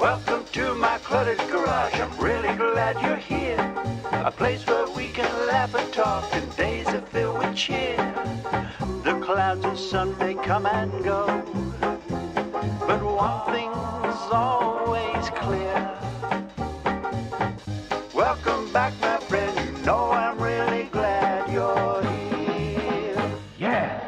Welcome to my cluttered garage. I'm really glad you're here. A place where we can laugh and talk and days are filled with cheer. The clouds and sun may come and go, but one thing's always clear. Welcome back, my friend. You know I'm really glad you're here. Yeah.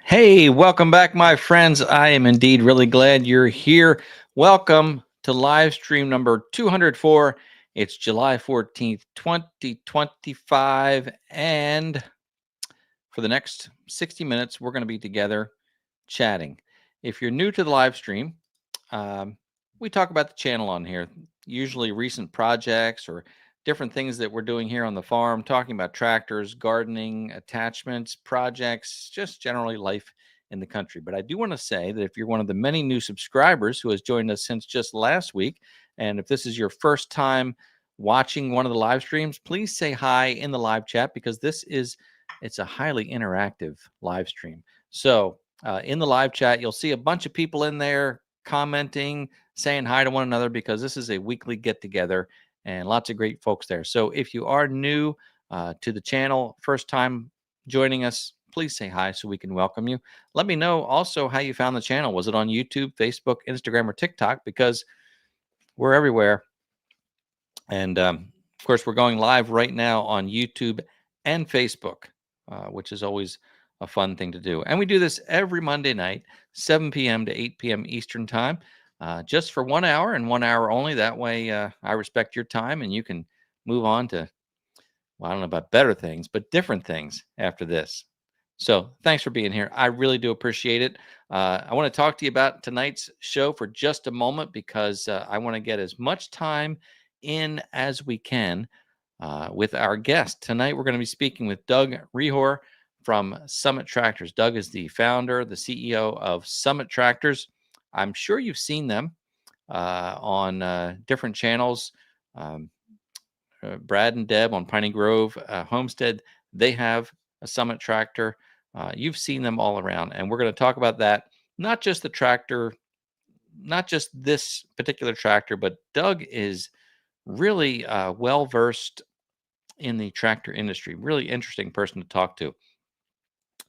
Hey, welcome back, my friends. I am indeed really glad you're here. Welcome to Livestream number 204. It's July 14th, 2025. And for the next 60 minutes, we're going to be together chatting. If you're new to the live stream, we talk about the channel on here, usually recent projects or different things that we're doing here on the farm, talking about tractors, gardening, attachments, projects, just generally life in the country. But I do want to say that if you're one of the many new subscribers who has joined us since just last week, and if this is your first time watching one of the live streams, please say hi in the live chat, because it's a highly interactive live stream. So in the live chat, you'll see a bunch of people in there commenting, saying hi to one another, because this is a weekly get together and lots of great folks there. So if you are new to the channel, first time joining us, please say hi so we can welcome you. Let me know also how you found the channel. Was it on YouTube, Facebook, Instagram, or TikTok? Because we're everywhere. And of course, we're going live right now on YouTube and Facebook, which is always a fun thing to do. And we do this every Monday night, 7 p.m. to 8 p.m. Eastern time, just for 1 hour and 1 hour only. That way I respect your time and you can move on to, well, I don't know about better things, but different things after this. So thanks for being here. I really do appreciate it. I want to talk to you about tonight's show for just a moment, because I want to get as much time in as we can with our guest. Tonight, we're going to be speaking with Doug Rehor from Summit Tractors. Doug is the founder, the CEO of Summit Tractors. I'm sure you've seen them on different channels. Brad and Deb on Piney Grove Homestead, they have a Summit tractor. You've seen them all around, and we're going to talk about that. Not just the tractor, not just this particular tractor, but Doug is really well-versed in the tractor industry. Really interesting person to talk to.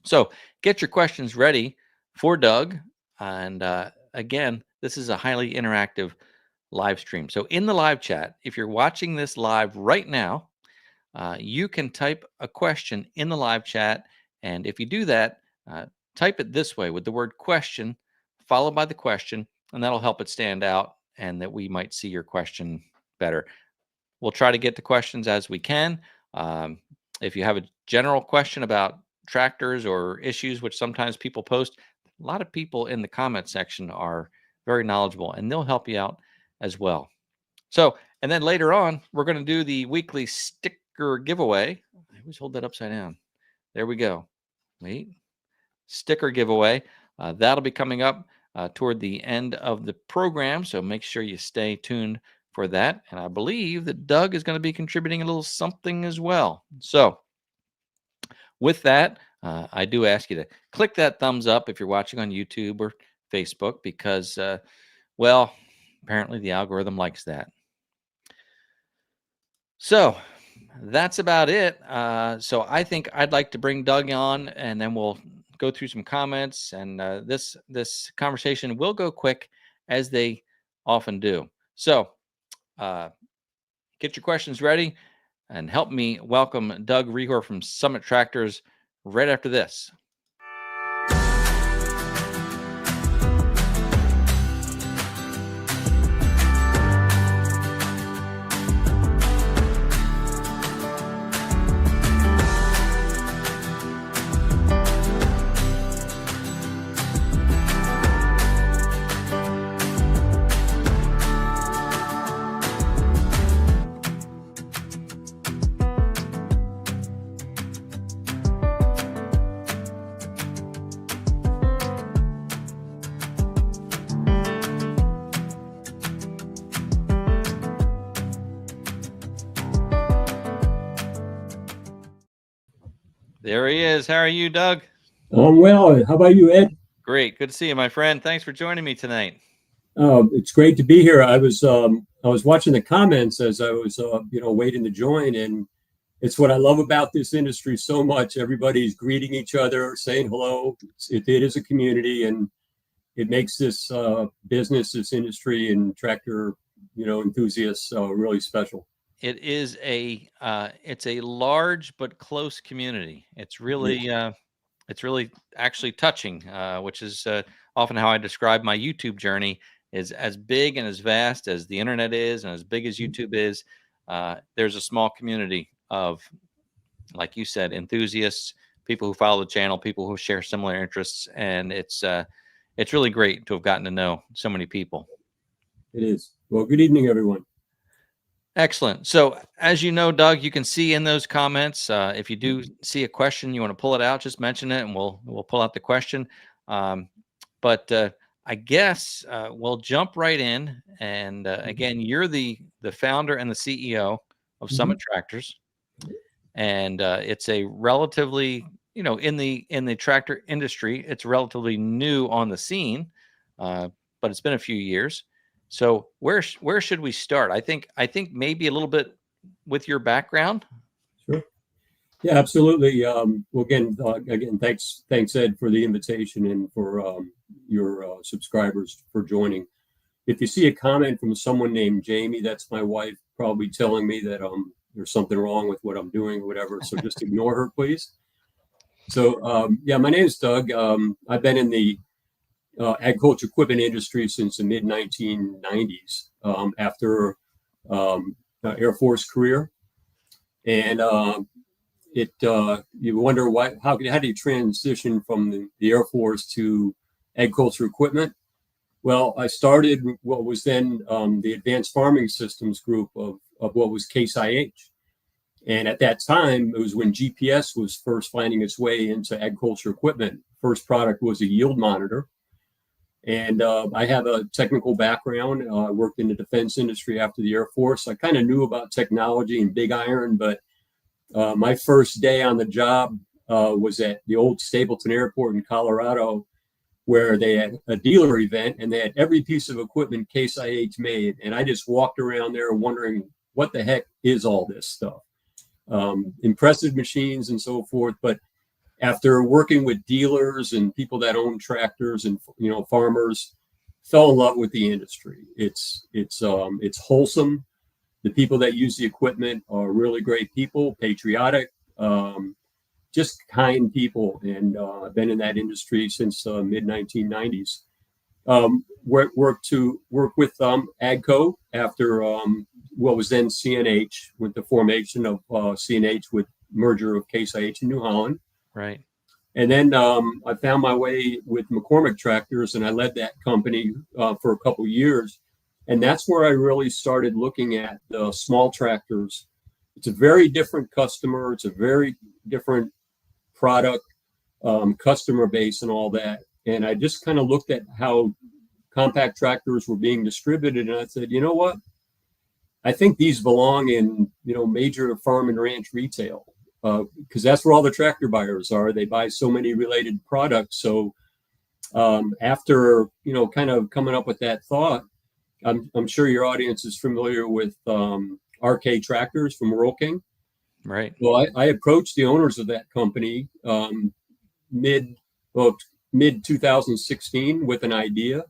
So get your questions ready for Doug. And again, this is a highly interactive live stream. So in the live chat, if you're watching this live right now, you can type a question in the live chat. And if you do that, type it this way with the word question, followed by the question, and that'll help it stand out and that we might see your question better. We'll try to get to questions as we can. If you have a general question about tractors or issues, which sometimes people post, a lot of people in the comment section are very knowledgeable, and they'll help you out as well. So, and then later on, we're going to do the weekly sticker giveaway. I always hold that upside down. There we go. Wait. Sticker giveaway. That'll be coming up toward the end of the program, so make sure you stay tuned for that. And I believe that Doug is going to be contributing a little something as well. So with that, I do ask you to click that thumbs up if you're watching on YouTube or Facebook, because, well, apparently the algorithm likes that. So that's about it. So I think I'd like to bring Doug on, and then we'll go through some comments. And this conversation will go quick, as they often do. So get your questions ready and help me welcome Doug Rehor from Summit Tractors right after this. There he is. How are you, Doug? I'm well. How about you, Ed? Great. Good to see you, my friend. Thanks for joining me tonight. It's great to be here. I was watching the comments as I was waiting to join, and it's what I love about this industry so much. Everybody's greeting each other, saying hello. It is a community, and it makes this business, this industry, and tractor enthusiasts really special. It is it's a large but close community. It's really actually touching, which is often how I describe my YouTube journey. Is as big and as vast as the internet is, and as big as YouTube is. There's a small community of, like you said, enthusiasts, people who follow the channel, people who share similar interests, and it's really great to have gotten to know so many people. It is. Well, good evening, everyone. Excellent. So, as you know, Doug, you can see in those comments, if you do see a question, you want to pull it out, just mention it, and we'll pull out the question. But I guess we'll jump right in. And again, you're the founder and the CEO of Summit Tractors, and it's a relatively, in the tractor industry, it's relatively new on the scene, but it's been a few years. So where should we start? I think maybe a little bit with your background. Sure. Yeah, absolutely. Well, again, thanks, Ed, for the invitation, and for your subscribers for joining. If you see a comment from someone named Jamie, that's my wife, probably telling me that there's something wrong with what I'm doing or whatever. So just ignore her, please. So yeah, my name is Doug. I've been in the agriculture equipment industry since the mid 1990s, after Air Force career, and you wonder how do you transition from the Air Force to agriculture equipment? Well, I started what was then the Advanced Farming Systems group of what was Case IH. And at that time, it was when GPS was first finding its way into agriculture equipment. First product was a yield monitor. And I have a technical background. I worked in the defense industry after the Air Force. I kind of knew about technology and big iron, but my first day on the job was at the old Stapleton Airport in Colorado, where they had a dealer event, and they had every piece of equipment Case IH made. And I just walked around there wondering, what the heck is all this stuff? Impressive machines and so forth, but after working with dealers and people that own tractors and farmers, fell in love with the industry. It's wholesome. The people that use the equipment are really great people, patriotic, just kind people. And I've been in that industry since mid 1990s. Work with AGCO after what was then CNH, with the formation of CNH with merger of Case IH and New Holland. Right. And then I found my way with McCormick Tractors, and I led that company for a couple of years. And that's where I really started looking at the small tractors. It's a very different customer. It's a very different product, customer base and all that. And I just kind of looked at how compact tractors were being distributed. And I said, you know what? I think these belong in, major farm and ranch retail. Because that's where all the tractor buyers are. They buy so many related products. So after kind of coming up with that thought, I'm sure your audience is familiar with RK Tractors from Rural King. Right. Well, I approached the owners of that company mid 2016 with an idea.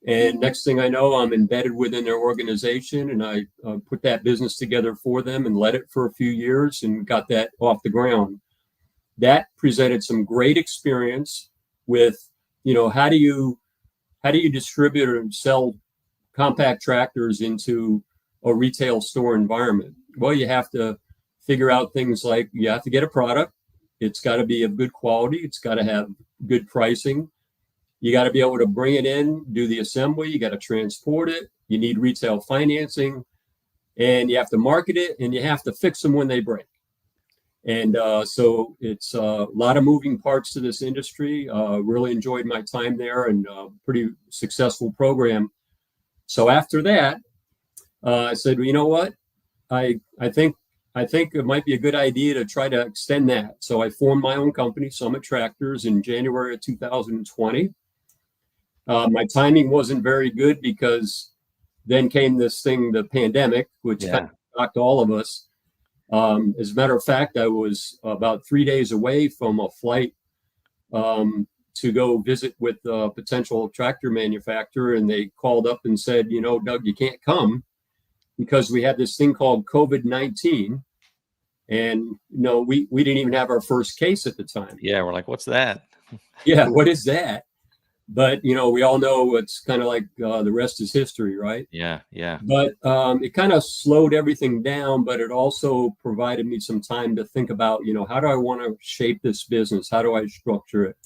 And next thing I know, I'm embedded within their organization, and I put that business together for them and led it for a few years and got that off the ground. That presented some great experience with, how do you distribute and sell compact tractors into a retail store environment? Well, you have to figure out things like you have to get a product. It's got to be of good quality. It's got to have good pricing. You got to be able to bring it in, do the assembly. You got to transport it. You need retail financing, and you have to market it, and you have to fix them when they break. And so it's a lot of moving parts to this industry. Really enjoyed my time there, and pretty successful program. So after that, I said, well, you know what? I think I think it might be a good idea to try to extend that. So I formed my own company, Summit Tractors, in January of 2020. My timing wasn't very good because then came this thing, the pandemic, which kind of shocked all of us. As a matter of fact, I was about 3 days away from a flight to go visit with a potential tractor manufacturer, and they called up and said, you know, Doug, you can't come because we had this thing called COVID-19. And, you know, we didn't even have our first case at the time. Yeah, we're like, what's that? Yeah, what is that? But, you know, we all know it's kind of like the rest is history, right? Yeah, yeah. But it kind of slowed everything down, but it also provided me some time to think about, you know, how do I want to shape this business? How do I structure it?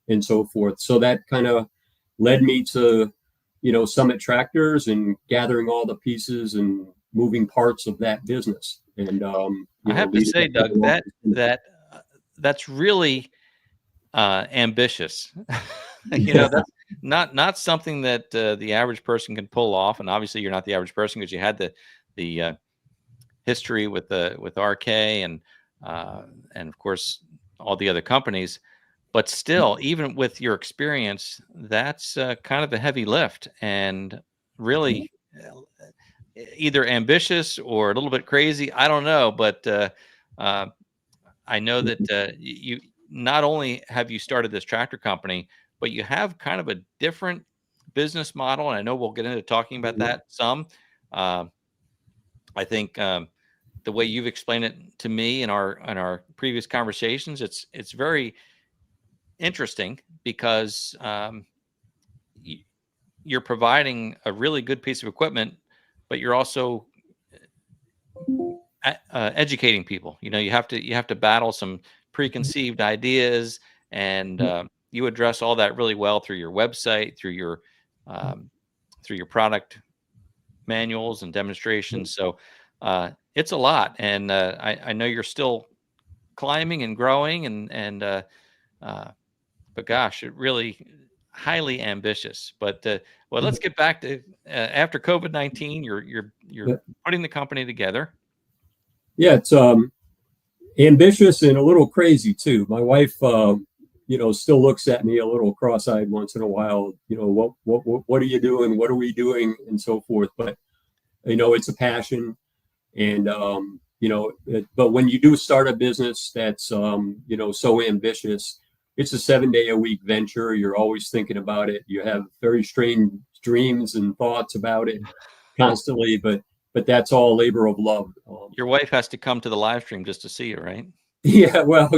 And so forth. So that kind of led me to, you know, Summit Tractors and gathering all the pieces and moving parts of that business. And I have to say, Doug, that's really ambitious. You know, that's not something that the average person can pull off. And obviously, you're not the average person because you had the history with RK and of course all the other companies. But still, even with your experience, that's kind of a heavy lift and really either ambitious or a little bit crazy. I don't know, but I know that you not only have you started this tractor company, but you have kind of a different business model. And I know we'll get into talking about that some. I think the way you've explained it to me in our previous conversations, it's very interesting because you're providing a really good piece of equipment, but you're also educating people. You know, you have to battle some preconceived ideas, and you address all that really well through your website, through your product manuals and demonstrations. So it's a lot, and I know you're still climbing and growing, and but gosh, it really highly ambitious. But well, let's get back to after COVID-19. You're putting the company together. Yeah, it's ambitious and a little crazy too. My wife, you know, still looks at me a little cross-eyed once in a while. You know, what are you doing? What are we doing? And so forth. But you know, it's a passion, and you know, but when you do start a business that's you know, so ambitious, it's a 7-day-a-week venture. You're always thinking about it. You have very strange dreams and thoughts about it constantly, but that's all labor of love. Your wife has to come to the live stream just to see you, right? Yeah, well,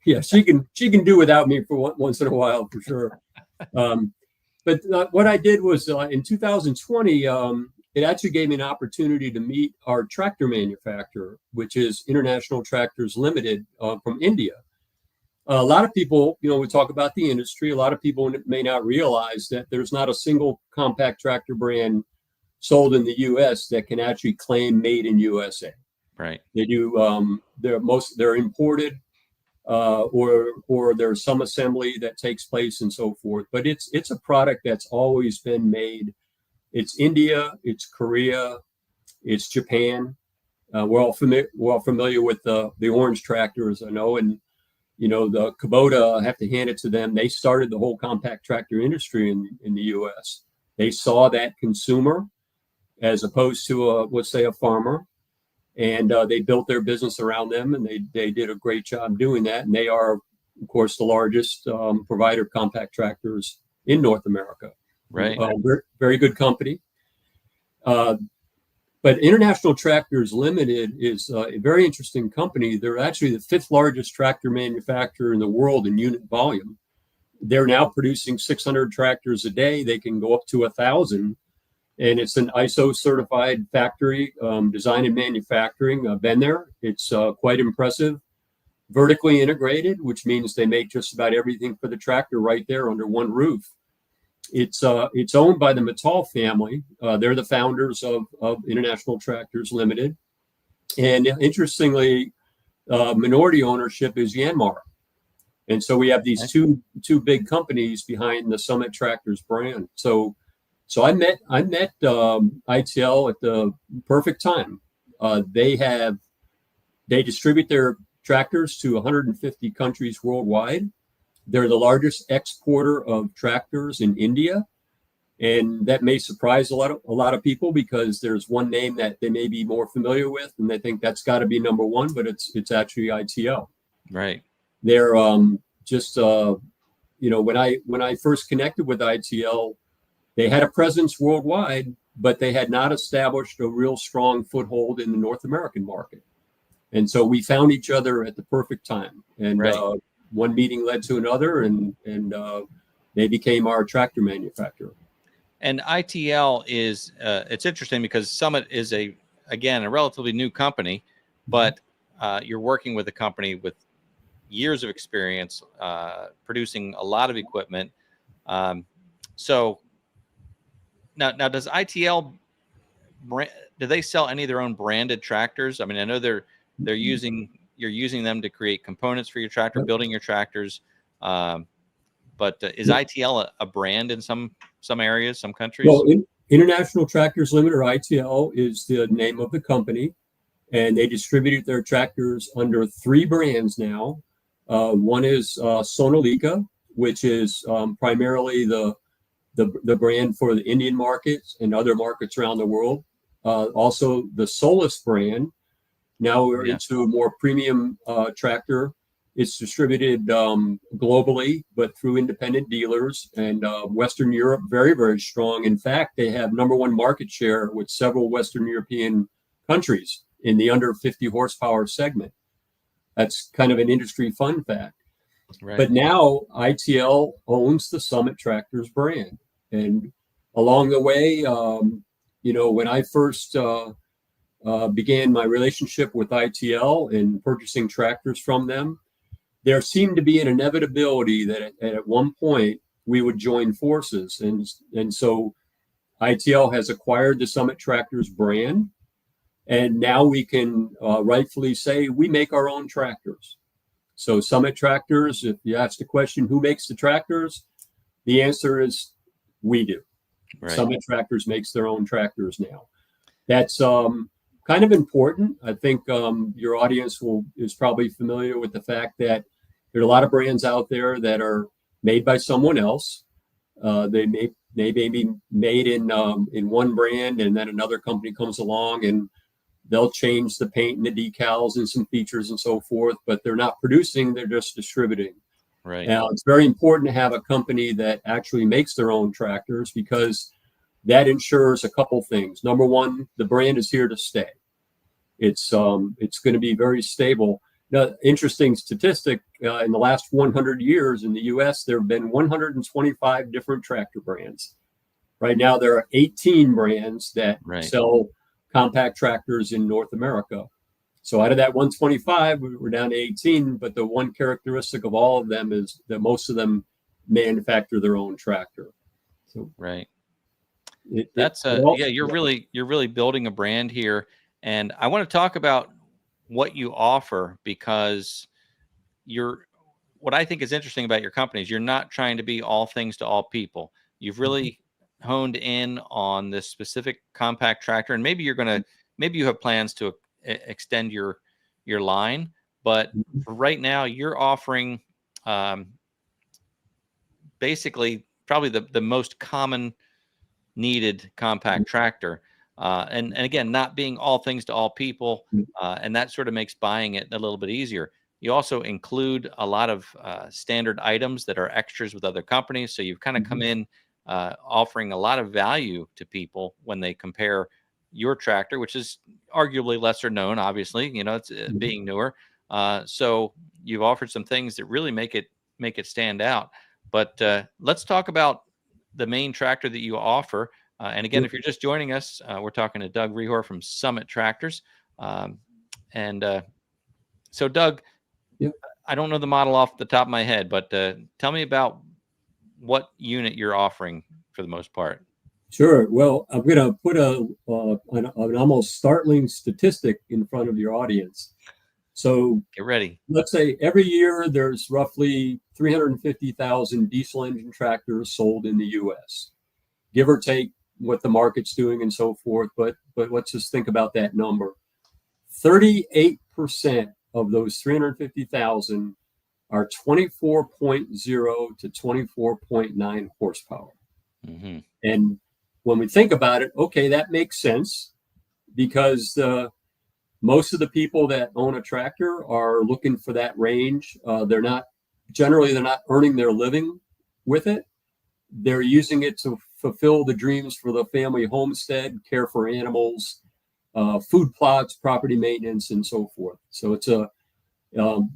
yeah. She can do without me for once in a while, for sure. But what I did was in 2020, it actually gave me an opportunity to meet our tractor manufacturer, which is International Tractors Limited from India. A lot of people, you know, we talk about the industry. A lot of people may not realize that there's not a single compact tractor brand sold in the U.S. that can actually claim made in USA. Right. They do. They're imported, or there's some assembly that takes place and so forth. But it's a product that's always been made. It's India. It's Korea. It's Japan. We're all familiar with the orange tractors, I know, and you know, the Kubota, I have to hand it to them. They started the whole compact tractor industry in the U.S. They saw that consumer as opposed to let's say a farmer, and they built their business around them, and they did a great job doing that. And they are, of course, the largest provider of compact tractors in North America. Right. Very good company. But International Tractors Limited is a very interesting company. They're actually the 5th largest tractor manufacturer in the world in unit volume. They're now producing 600 tractors a day. They can go up to 1,000. And it's an ISO certified factory, design and manufacturing. I've been there. It's quite impressive. Vertically integrated, which means they make just about everything for the tractor right there under one roof. It's owned by the Mittal family. They're the founders of International Tractors Limited. And interestingly, minority ownership is Yanmar. And so we have these two big companies behind the Summit Tractors brand. So I met ITL at the perfect time. They have They distribute their tractors to 150 countries worldwide. They're the largest exporter of tractors in India. And that may surprise a lot of people because there's one name that they may be more familiar with, and they think that's got to be number one, but it's actually ITL. Right. They're when I first connected with ITL, they had a presence worldwide, but they had not established a real strong foothold in the North American market. And so we found each other at the perfect time. And right. One meeting led to another, and they became our tractor manufacturer. And ITL is, it's interesting because Summit is a relatively new company, but you're working with a company with years of experience, producing a lot of equipment. So now does ITL do they sell any of their own branded tractors? I mean, I know you're using them to create components for your tractor, building your tractors. But is ITL a brand in some areas, some countries? Well, International Tractors Limited, or ITL, is the name of the company, and they distribute their tractors under 3 brands now. One is Sonalika, which is primarily the brand for the Indian markets and other markets around the world. Also, the Solus brand. Now we're into a more premium tractor. It's distributed globally, but through independent dealers, and Western Europe, very, very strong. In fact, they have #1 market share with several Western European countries in the under 50 horsepower segment. That's kind of an industry fun fact. Right. But now ITL owns the Summit Tractors brand. And along the way, when I first began my relationship with ITL and purchasing tractors from them, there seemed to be an inevitability that at one point we would join forces. And so ITL has acquired the Summit Tractors brand. And now we can rightfully say we make our own tractors. So Summit Tractors, if you ask the question, who makes the tractors? The answer is we do. Right. Summit Tractors makes their own tractors now. That's kind of important. I think your audience is probably familiar with the fact that there are a lot of brands out there that are made by someone else. They may be made in one brand, and then another company comes along and they'll change the paint and the decals and some features and so forth, but they're not producing, they're just distributing. Right. Now, it's very important to have a company that actually makes their own tractors, because that ensures a couple things. Number one, the brand is here to stay. It's going to be very stable. Now, interesting statistic, in the last 100 years in the U.S., there have been 125 different tractor brands. Right now, there are 18 brands that sell compact tractors in North America. So out of that 125, we're down to 18, but the one characteristic of all of them is that most of them manufacture their own tractor. So you're really building a brand here. And I want to talk about what you offer, because what I think is interesting about your company is you're not trying to be all things to all people. You've really honed in on this specific compact tractor, and maybe you have plans to extend your line, but for right now you're offering basically probably the most common needed compact tractor, and again, not being all things to all people, and that sort of makes buying it a little bit easier. You also include a lot of standard items that are extras with other companies, so you've kind of come in offering a lot of value to people when they compare your tractor, which is arguably lesser known, obviously, it's being newer. So you've offered some things that really make it stand out. But let's talk about the main tractor that you offer. And again, if you're just joining us, we're talking to Doug Rehor from Summit Tractors. So Doug, I don't know the model off the top of my head, but tell me about what unit you're offering for the most part. Sure. Well, I'm going to put an almost startling statistic in front of your audience. So get ready. Let's say every year there's roughly 350,000 diesel engine tractors sold in the U.S., give or take what the market's doing and so forth. But let's just think about that number. 38% 90% of those 350,000 are 24.0 to 24.9 horsepower. Mm-hmm. And when we think about it, okay, that makes sense, because most of the people that own a tractor are looking for that range. They're not earning their living with it. They're using it to fulfill the dreams for the family homestead, care for animals, food plots, property maintenance, and so forth. So when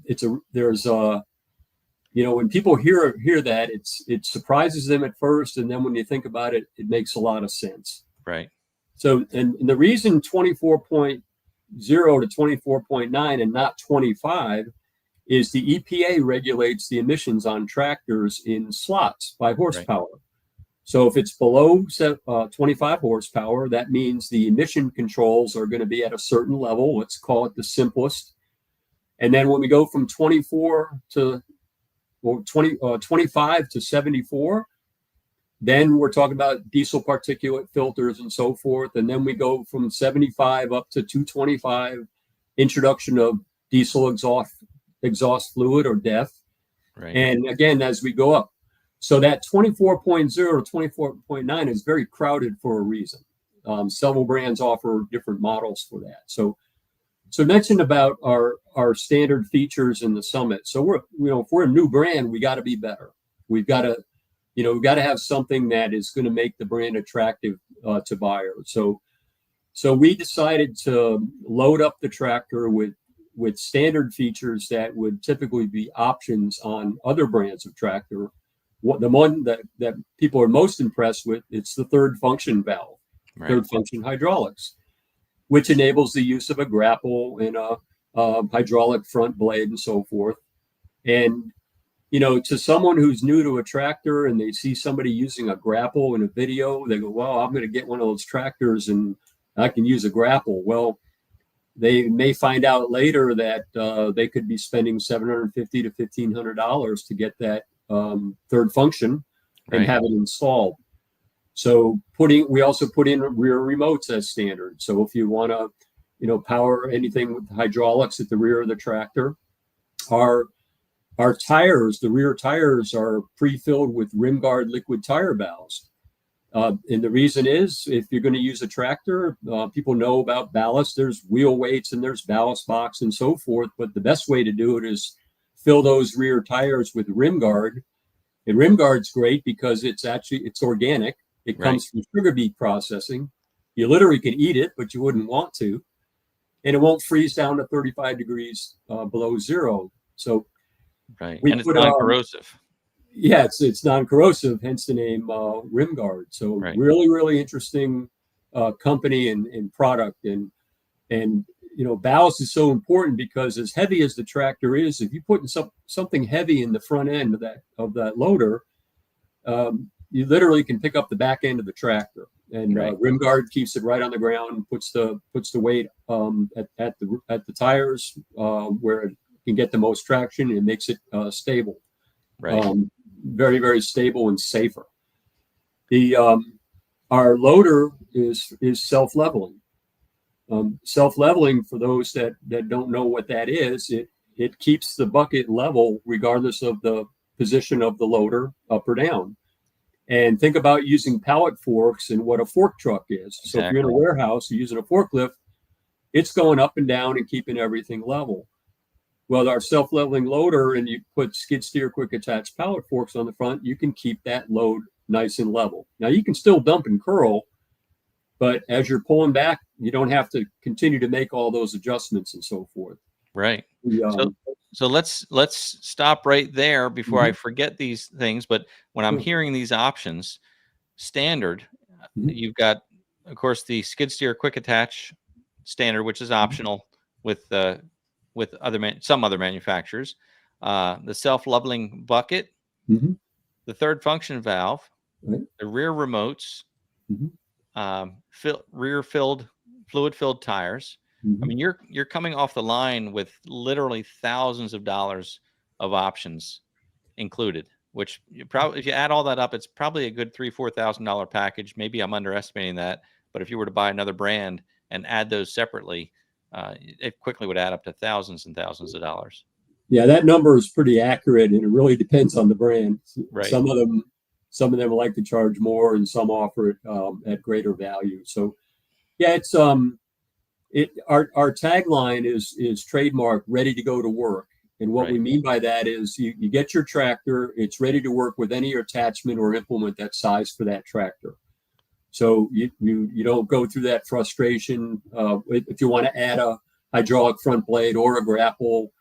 people hear that, it surprises them at first, and then when you think about it, it makes a lot of sense. Right. So, and the reason 24.0 to 24.9 and not 25 is the EPA regulates the emissions on tractors in slots by horsepower. Right. So if it's below 25 horsepower, that means the emission controls are going to be at a certain level. Let's call it the simplest. And then when we go from 25 to 74, then we're talking about diesel particulate filters and so forth. And then we go from 75 up to 225, introduction of diesel exhaust fluid or DEF. Right. And again, as we go up. So that 24.0 to 24.9 is very crowded for a reason. Several brands offer different models for that. So mentioned about our standard features in the Summit. So if we're a new brand, we got to be better. We've got to have something that is going to make the brand attractive to buyers. So we decided to load up the tractor with standard features that would typically be options on other brands of tractor. The one that people are most impressed with, it's the third function valve, right. Third function hydraulics, which enables the use of a grapple and a hydraulic front blade and so forth. And to someone who's new to a tractor and they see somebody using a grapple in a video, they go, well, I'm going to get one of those tractors and I can use a grapple. Well, they may find out later that they could be spending $750 to $1,500 to get that third function and right. have it installed. So we also put in rear remotes as standard. So if you want to, power anything with hydraulics at the rear of the tractor, our tires, the rear tires are pre-filled with rim guard liquid tire valves. And the reason is, if you're going to use a tractor, people know about ballast. There's wheel weights and there's ballast box and so forth. But the best way to do it is fill those rear tires with rim guard. And rim guard's great because it's organic. It comes from sugar beet processing. You literally can eat it, but you wouldn't want to. And it won't freeze down to 35 degrees below zero. So, and it's non-corrosive. It's non-corrosive, hence the name Rim Guard. So really, really interesting company and product. And ballast is so important because as heavy as the tractor is, if you put something heavy in the front end of that loader, you literally can pick up the back end of the tractor. And Rim Guard keeps it right on the ground, puts the weight at the tires where it can get the most traction, and makes it stable. Right. Very, very stable and safer. Our loader is self-leveling. Self-leveling, for those that don't know what that is, it keeps the bucket level regardless of the position of the loader, up or down. And think about using pallet forks and what a fork truck is. Exactly. So if you're in a warehouse, you're using a forklift, it's going up and down and keeping everything level. Well, our self-leveling loader, and you put skid steer quick attach pallet forks on the front, you can keep that load nice and level. Now you can still dump and curl, but as you're pulling back, you don't have to continue to make all those adjustments and so forth. Right. So let's stop right there before I forget these things. But when I'm hearing these options, standard, you've got, of course, the skid steer quick attach standard, which is optional with some other manufacturers, the self-leveling bucket, the third function valve, the rear remotes, rear fluid-filled tires. I mean, you're coming off the line with literally thousands of dollars of options included, which if you add all that up, it's probably a good $3,000-$4,000 package. Maybe I'm underestimating that, but if you were to buy another brand and add those separately, it quickly would add up to thousands and thousands of dollars. Yeah, that number is pretty accurate, and it really depends on the brand. Right. Some of them like to charge more, and some offer it at greater value. So, yeah, it's our tagline is trademark, ready to go to work. And what we mean by that is you get your tractor, it's ready to work with any attachment or implement that's sized for that tractor. So you don't go through that frustration. If you want to add a hydraulic front blade or a grapple,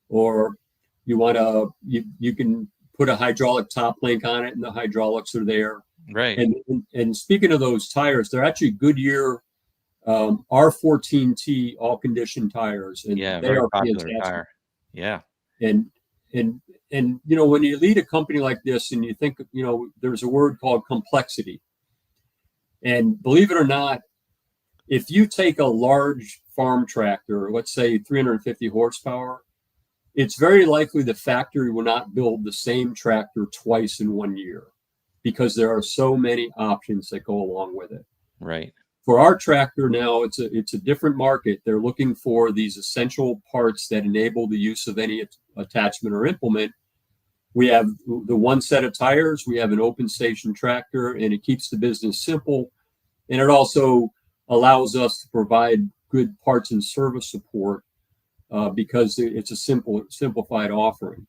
or you want to, you can put a hydraulic top link on it, and the hydraulics are there. Right. And speaking of those tires, they're actually Goodyear R14T all condition tires, and Yeah, they very are popular fantastic. tire. Yeah. And when you lead a company like this, and you think, there's a word called complexity. And believe it or not, if you take a large farm tractor, let's say 350 horsepower, it's very likely the factory will not build the same tractor twice in 1 year, because there are so many options that go along with it. Right. For our tractor now, it's a different market. They're looking for these essential parts that enable the use of any attachment or implement. We have the one set of tires, we have an open station tractor, and it keeps the business simple. And it also allows us to provide good parts and service support because it's a simplified offering.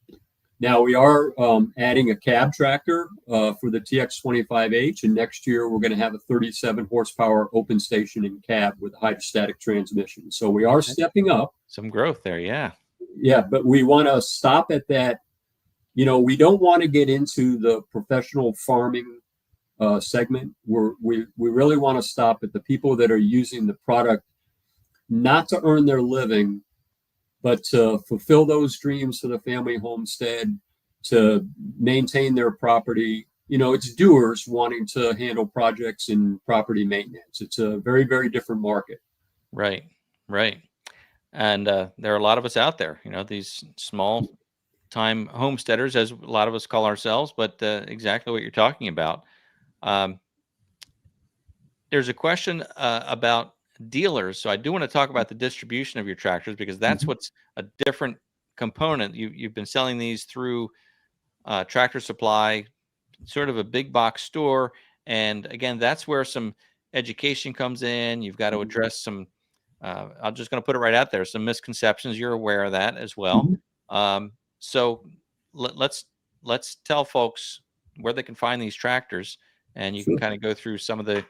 Now we are adding a cab tractor for the TX25H, and next year we're going to have a 37 horsepower open station and cab with a hydrostatic transmission. So we are stepping up. Some growth there, yeah. Yeah, but we want to stop at that. We don't want to get into the professional farming segment. We really want to stop at the people that are using the product not to earn their living, but to fulfill those dreams for the family homestead, to maintain their property. It's doers wanting to handle projects and property maintenance. It's a very, very different market. Right. And there are a lot of us out there, these small time homesteaders, as a lot of us call ourselves, but exactly what you're talking about. There's a question about dealers. So I do want to talk about the distribution of your tractors, because that's what's a different component. You've been selling these through Tractor Supply, sort of a big box store. And again, that's where some education comes in. You've got to address some, I'm just going to put it right out there, some misconceptions. You're aware of that as well. So let's tell folks where they can find these tractors, and you can kind of go through some of the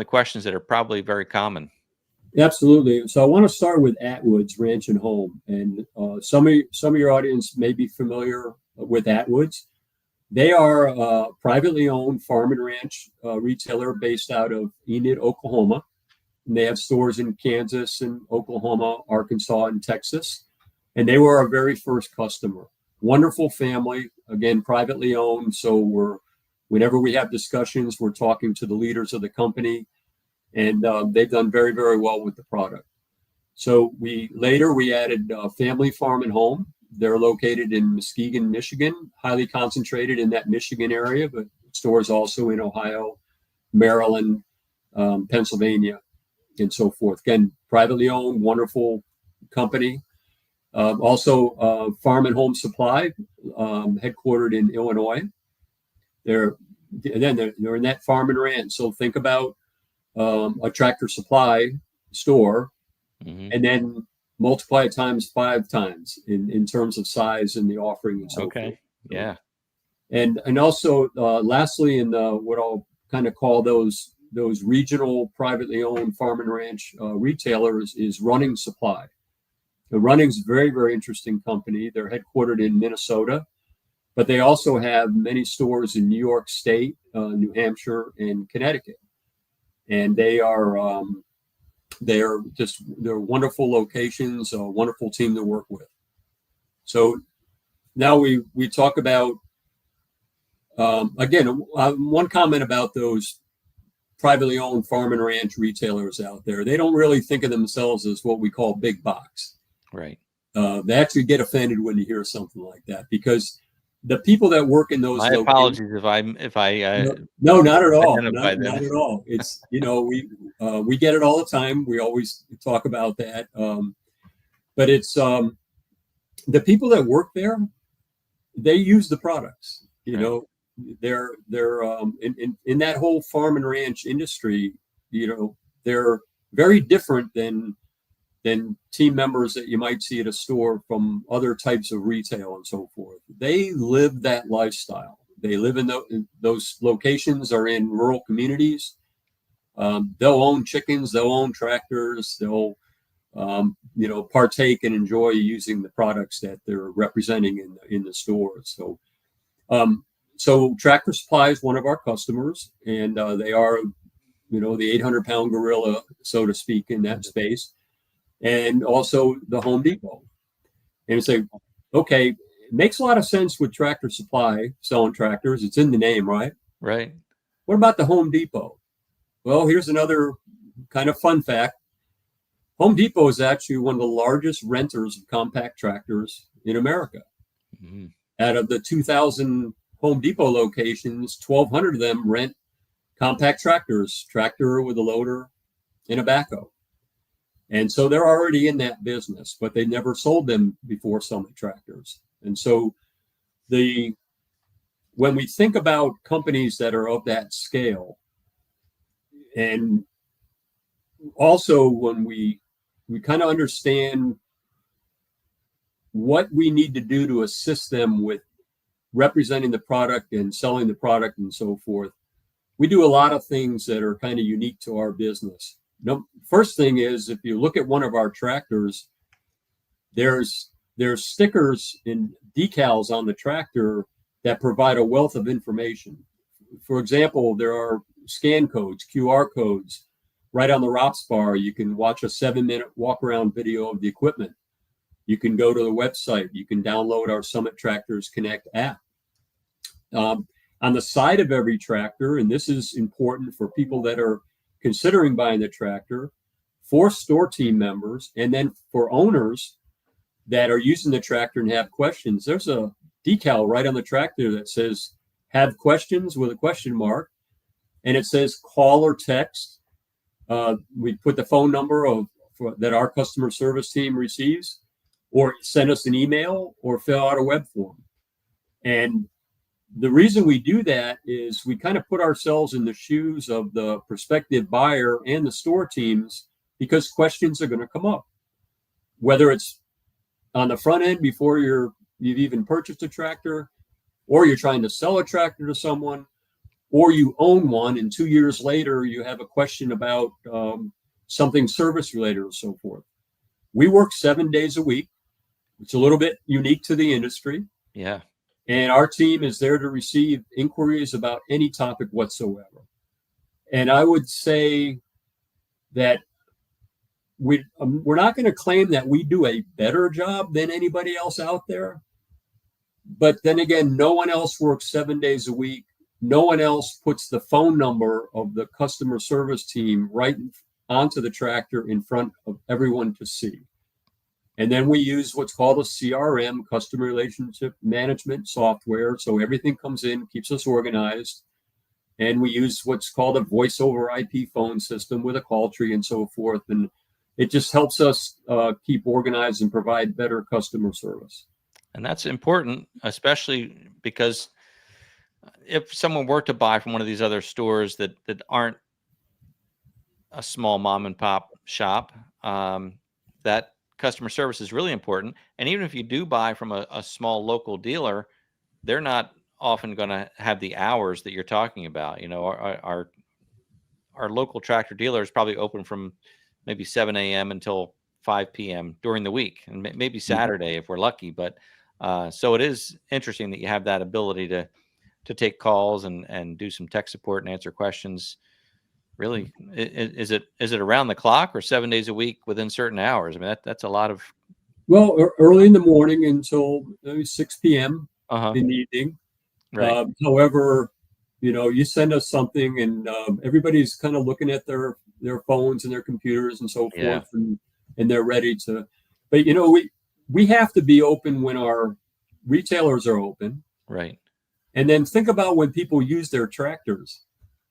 questions that are probably very common. Absolutely. So I want to start with Atwood's Ranch and Home, and some of your audience may be familiar with Atwood's. They are a privately owned farm and ranch retailer based out of Enid, Oklahoma. And they have stores in Kansas and Oklahoma, Arkansas, and Texas. And they were our very first customer. Wonderful family, again, privately owned. So whenever we have discussions, we're talking to the leaders of the company, and they've done very, very well with the product. So we added Family Farm and Home. They're located in Muskegon, Michigan, highly concentrated in that Michigan area, but stores also in Ohio, Maryland, Pennsylvania, and so forth. Again, privately owned, wonderful company. Also, Farm and Home Supply, headquartered in Illinois. They're in that farm and ranch. So think about a Tractor Supply store, and then multiply it times 5 times in terms of size and the offering and so forth. Yeah. And also, lastly, in what I'll kind of call those regional privately owned farm and ranch retailers is Running Supply. The Running's a very, very interesting company. They're headquartered in Minnesota, but they also have many stores in New York State, New Hampshire, and Connecticut. And they're wonderful locations, a wonderful team to work with. So now we talk about, again, one comment about those privately owned farm and ranch retailers out there. They don't really think of themselves as what we call big box. Right. They actually get offended when you hear something like that, because the people that work in those My locations. apologies if I No, not at all. identify them. Not at all. It's, we get it all the time. We always talk about that. But it's the people that work there, they use the products. Right. They're in that whole farm and ranch industry. They're very different than team members that you might see at a store from other types of retail and so forth. They live that lifestyle. They live in those locations, are in rural communities. They'll own chickens, they'll own tractors, they'll partake and enjoy using the products that they're representing in the stores. So Tractor Supply is one of our customers, and they are, the 800-pound gorilla, so to speak, in that space. And also the Home Depot. And say, okay, it makes a lot of sense with Tractor Supply selling tractors. It's in the name, right? Right. What about the Home Depot? Well, here's another kind of fun fact. Home Depot is actually one of the largest renters of compact tractors in America. Mm-hmm. Out of the 2,000 Home Depot locations, 1,200 of them rent compact tractors, tractor with a loader and a backhoe. And so they're already in that business, but they never sold them before Summit Tractors. And so when we think about companies that are of that scale, and also when we kind of understand what we need to do to assist them with representing the product and selling the product and so forth, we do a lot of things that are kind of unique to our business. First thing is, if you look at one of our tractors, there's stickers and decals on the tractor that provide a wealth of information. For example, there are scan codes, QR codes, right on the ROPS bar. You can watch a 7-minute walk around video of the equipment. You can go to the website. You can download our Summit Tractors Connect app. On the side of every tractor, and this is important for people that are considering buying the tractor, for store team members, and then for owners that are using the tractor and have questions, there's a decal right on the tractor that says "Have questions" with a question mark, and it says call or text. We put the phone number that our customer service team receives, or send us an email, or fill out a web form. And the reason we do that is we kind of put ourselves in the shoes of the prospective buyer and the store teams, because questions are going to come up, whether it's on the front end before you've even purchased a tractor, or you're trying to sell a tractor to someone, or you own one and 2 years later you have a question about something service related or so forth. We work 7 days a week. It's a little bit unique to the industry. Yeah. And our team is there to receive inquiries about any topic whatsoever. And I would say that we're not going to claim that we do a better job than anybody else out there. But then again, no one else works 7 days a week. No one else puts the phone number of the customer service team right onto the tractor in front of everyone to see. And then we use what's called a CRM, customer relationship management software. So everything comes in, keeps us organized. And we use what's called a voice over IP phone system with a call tree and so forth. And it just helps us keep organized and provide better customer service. And that's important, especially because if someone were to buy from one of these other stores that aren't a small mom and pop shop, that customer service is really important. And even if you do buy from a small local dealer, they're not often going to have the hours that you're talking about. Our local tractor dealer is probably open from maybe 7 a.m. until 5 p.m. during the week, and maybe Saturday if we're lucky. But so it is interesting that you have that ability to take calls and do some tech support and answer questions. Really, is it around the clock or 7 days a week within certain hours? I mean, that's a lot of. Well, early in the morning until 6 p.m. In the evening. Right. However, you send us something, and everybody's kind of looking at their phones and their computers and so forth, and they're ready to. But we have to be open when our retailers are open. Right. And then think about when people use their tractors.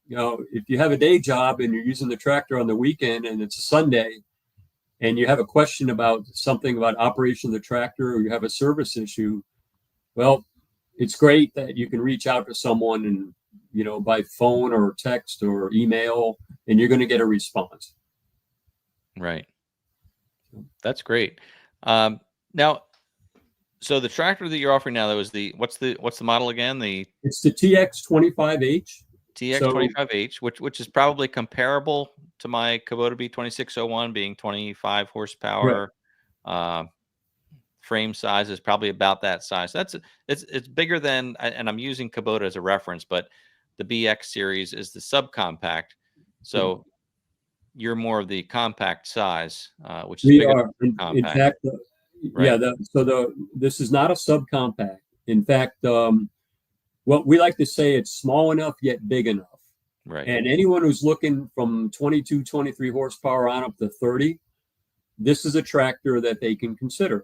If you have a day job and you're using the tractor on the weekend and it's a Sunday and you have a question about something about operation of the tractor or you have a service issue, well, it's great that you can reach out to someone and, by phone or text or email, and you're going to get a response. Right. That's great. Now, so the tractor that you're offering now, that was what's the model again? It's the TX25H. TX25H, which is probably comparable to my Kubota B2601, being 25 horsepower. Right. Frame size is probably about that size. It's bigger than, and I'm using Kubota as a reference, but the BX series is the subcompact. So you're more of the compact size, which is bigger than in fact, right. This is not a subcompact. In fact, what we like to say, it's small enough yet big enough. Right. And anyone who's looking from 22, 23 horsepower on up to 30, this is a tractor that they can consider.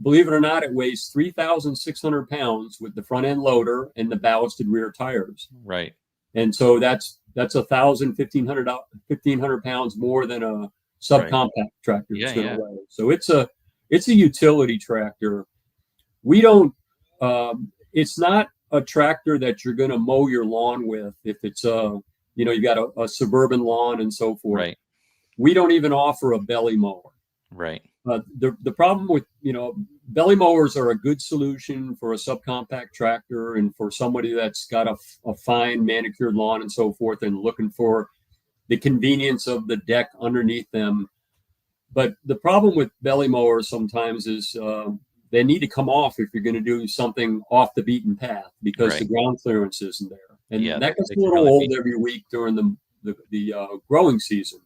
Believe it or not, it weighs 3,600 pounds with the front end loader and the ballasted rear tires. Right. And so that's 1,500 pounds more than a subcompact tractor is going to weigh. So it's a utility tractor. We don't. It's not a tractor that you're going to mow your lawn with if it's you got a suburban lawn and so forth. Right. We don't even offer a belly mower. Right. The problem with belly mowers are a good solution for a subcompact tractor and for somebody that's got a fine manicured lawn and so forth and looking for the convenience of the deck underneath them. But the problem with belly mowers sometimes is they need to come off if you're going to do something off the beaten path because the ground clearance isn't there. And that gets a little old every week during the growing season.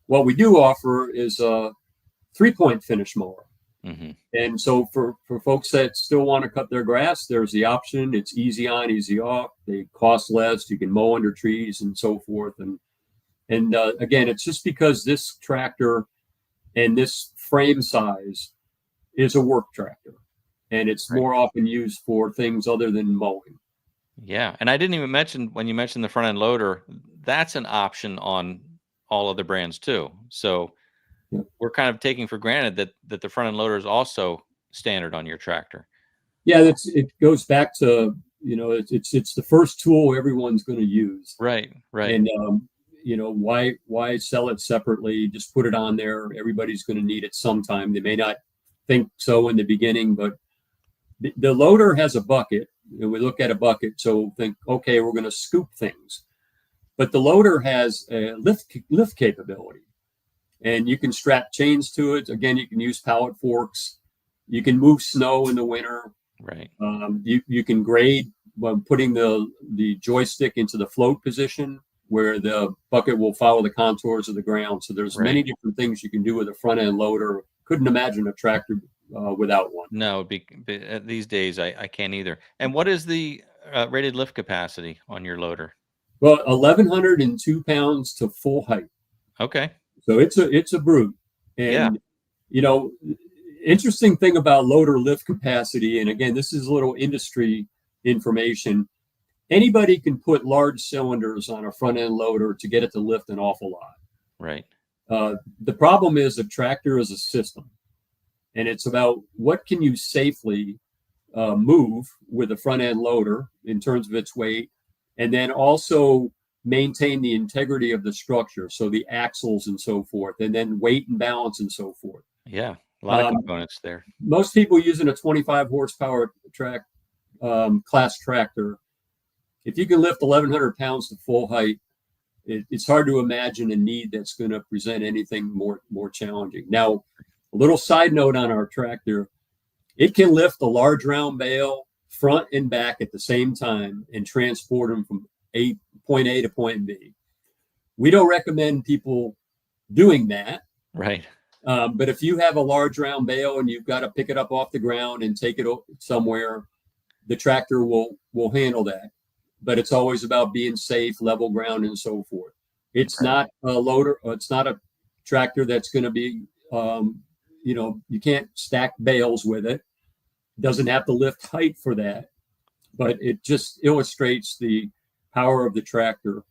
What we do offer is a 3-point finish mower. Mm-hmm. And so for folks that still want to cut their grass, there's the option. It's easy on, easy off. They cost less. You can mow under trees and so forth. And again, it's just because this tractor and this frame size is a work tractor, and it's more often used for things other than mowing. Yeah, and I didn't even mention, when you mentioned the front end loader, that's an option on all other brands too. So we're kind of taking for granted that the front end loader is also standard on your tractor. Yeah, it goes back to it's the first tool everyone's going to use. Right. And why sell it separately? Just put it on there. Everybody's going to need it sometime. They may not think so in the beginning, but the loader has a bucket, and we look at a bucket, so think, okay, we're going to scoop things. But the loader has a lift capability, and you can strap chains to it. Again, you can use pallet forks. You can move snow in the winter. Right. You can grade by putting the joystick into the float position, where the bucket will follow the contours of the ground. So there's many different things you can do with a front end loader. Couldn't imagine a tractor without one. No, these days I can't either. And what is the rated lift capacity on your loader? Well, 1,102 pounds to full height. Okay. So it's a brute. And interesting thing about loader lift capacity, and again, this is a little industry information. Anybody can put large cylinders on a front end loader to get it to lift an awful lot. Right. The problem is a tractor is a system, and it's about what can you safely move with a front end loader in terms of its weight, and then also maintain the integrity of the structure, so the axles and so forth, and then weight and balance and so forth. Yeah, a lot of components there. Most people using a 25 horsepower class tractor, if you can lift 1,100 pounds to full height, it's hard to imagine a need that's going to present anything more challenging. Now, a little side note on our tractor, it can lift a large round bale front and back at the same time and transport them from point A to point B. We don't recommend people doing that. Right. But if you have a large round bale and you've got to pick it up off the ground and take it somewhere, the tractor will handle that. But it's always about being safe, level ground, and so forth. It's not a loader. It's not a tractor that's going to be, you can't stack bales with it. Doesn't have to lift height for that, but it just illustrates the power of the tractor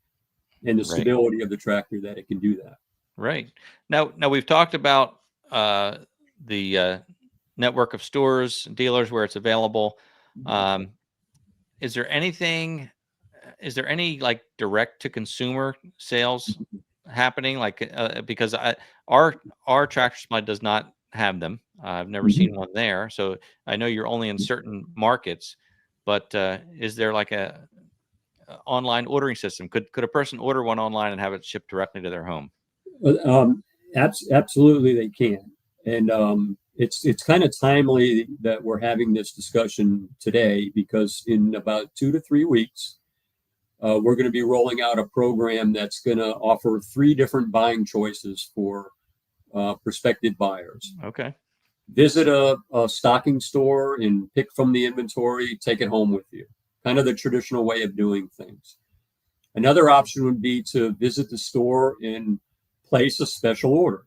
and the Right. stability of the tractor that it can do that. Right. Now we've talked about the network of stores, dealers where it's available. Is there anything? Is there any like direct to consumer sales happening? Like because our Tractor Supply does not have them. I've never seen one there, so I know you're only in certain markets. But is there like a online ordering system? Could a person order one online and have it shipped directly to their home? Absolutely, they can, and it's kind of timely that we're having this discussion today, because in about 2 to 3 weeks, we're going to be rolling out a program that's going to offer 3 different buying choices for prospective buyers. Okay. Visit a stocking store and pick from the inventory, take it home with you. Kind of the traditional way of doing things. Another option would be to visit the store and place a special order.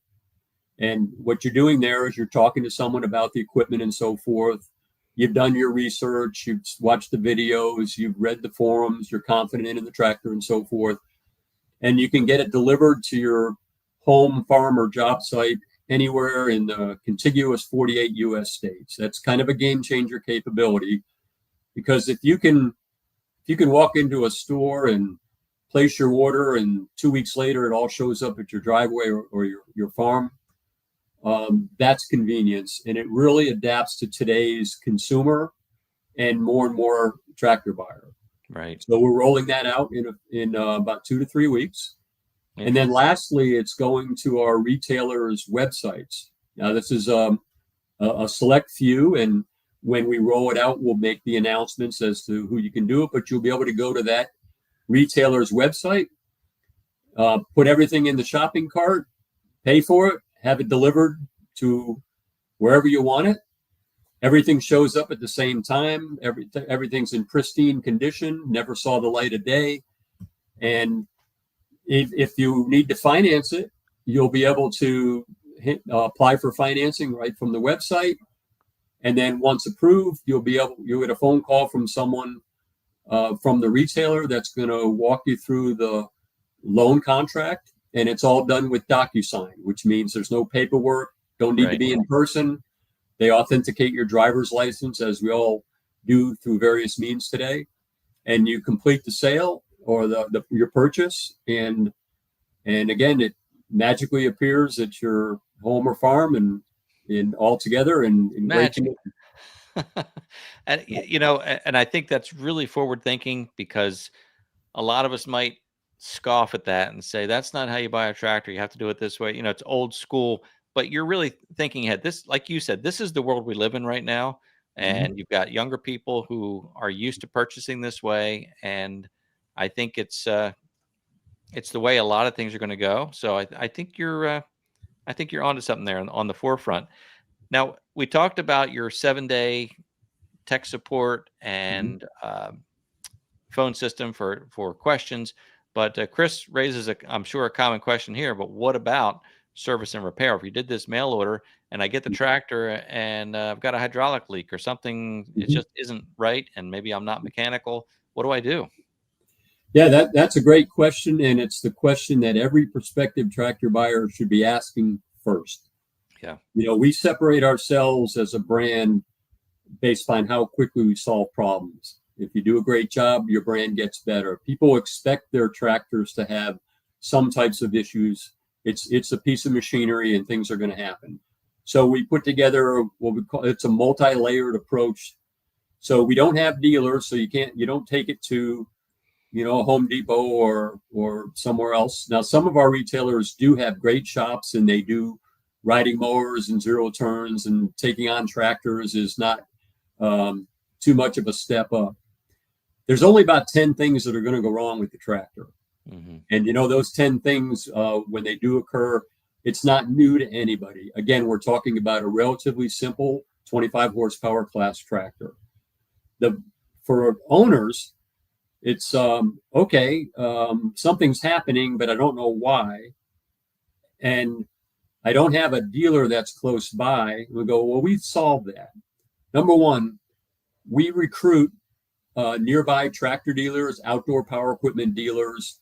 And what you're doing there is you're talking to someone about the equipment and so forth. You've done your research, you've watched the videos, you've read the forums, you're confident in the tractor and so forth. And you can get it delivered to your home, farm, or job site anywhere in the contiguous 48 US states. That's kind of a game changer capability, because if you can walk into a store and place your order and 2 weeks later it all shows up at your driveway or your farm, that's convenience, and it really adapts to today's consumer and more tractor buyer. Right. So we're rolling that out in about 2 to 3 weeks. And then lastly, it's going to our retailers' websites. Now, this is a select few, and when we roll it out, we'll make the announcements as to who you can do it, but you'll be able to go to that retailer's website, put everything in the shopping cart, pay for it, have it delivered to wherever you want it. Everything shows up at the same time. Everything's in pristine condition, never saw the light of day. And if you need to finance it, you'll be able to apply for financing right from the website. And then once approved, you'll get a phone call from someone from the retailer that's going to walk you through the loan contract. And it's all done with DocuSign, which means there's no paperwork, don't need to be in person. They authenticate your driver's license, as we all do through various means today. And you complete the sale or your purchase. And again, it magically appears at your home or farm and all together in great condition. And and I think that's really forward thinking, because a lot of us might scoff at that and say that's not how you buy a tractor. You have to do it this way. It's old school, but you're really thinking ahead. This, like you said, this is the world we live in right now, and you've got younger people who are used to purchasing this way, and I think it's the way a lot of things are going to go. So I think you're onto something there on the forefront. Now, we talked about your 7-day tech support and phone system for questions, but Chris raises I'm sure a common question here. But what about service and repair? If you did this mail order and I get the tractor and I've got a hydraulic leak or something, it just isn't right, and maybe I'm not mechanical, what do I do? Yeah, that's a great question, and it's the question that every prospective tractor buyer should be asking first. Yeah. We separate ourselves as a brand based on how quickly we solve problems. If you do a great job, your brand gets better. People expect their tractors to have some types of issues. It's a piece of machinery, and things are going to happen. So we put together what we call, it's a multi-layered approach. So we don't have dealers, so you don't take it to Home Depot or somewhere else. Now, some of our retailers do have great shops, and they do riding mowers and zero turns, and taking on tractors is not too much of a step up. There's only about 10 things that are going to go wrong with the tractor. And those 10 things, when they do occur, it's not new to anybody. Again, we're talking about a relatively simple 25 horsepower class tractor. For owners, it's okay, something's happening, but I don't know why. And I don't have a dealer that's close by. We go, well, we've solved that. Number one, we recruit nearby tractor dealers, outdoor power equipment dealers,